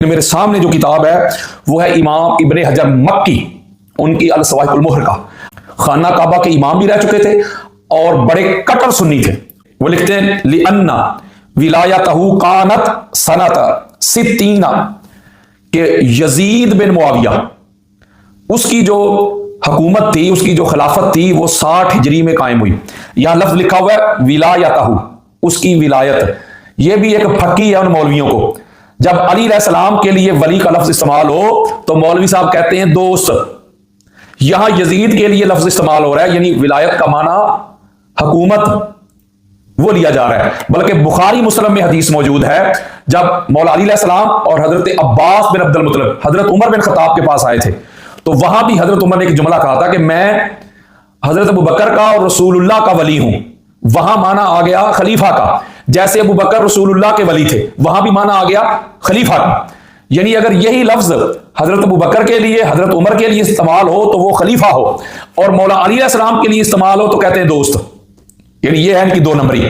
میرے سامنے جو کتاب ہے وہ ہے امام ابن حجر مکی، ان کی الصواعق المہر کا۔ خانہ کعبہ کے امام بھی رہ چکے تھے اور بڑے کٹر سنی تھے۔ وہ لکھتے ہیں لِأَنَّ وِلَایَتَهُ كَانَتْ سَنَةَ 60، کہ یزید بن معاویہ اس کی جو حکومت تھی، اس کی جو خلافت تھی، وہ 60 ہجری میں قائم ہوئی۔ یہاں لفظ لکھا ہوا ہے ولایتہ، اس کی ولایت۔ یہ بھی ایک پھکی ہے ان مولویوں کو۔ جب علی علیہ السلام کے لیے ولی کا لفظ استعمال ہو تو مولوی صاحب کہتے ہیں دوست۔ یہاں یزید کے لیے لفظ استعمال ہو رہا ہے، یعنی ولایت کا معنی حکومت وہ لیا جا رہا ہے۔ بلکہ بخاری مسلم میں حدیث موجود ہے، جب مولا علی علیہ السلام اور حضرت عباس بن عبد المطلب حضرت عمر بن خطاب کے پاس آئے تھے، تو وہاں بھی حضرت عمر نے ایک جملہ کہا تھا کہ میں حضرت ابوبکر کا اور رسول اللہ کا ولی ہوں۔ وہاں معنی آ گیا خلیفہ کا، جیسے ابوبکر رسول اللہ کے ولی تھے، وہاں بھی معنی آ گیا خلیفہ کا۔ یعنی اگر یہی لفظ حضرت ابوبکر کے لیے، حضرت عمر کے لیے استعمال ہو تو وہ خلیفہ ہو، اور مولا علی علیہ السلام کے لیے استعمال ہو تو کہتے ہیں دوست۔ یعنی یہ ہے ان کی 2 نمبری۔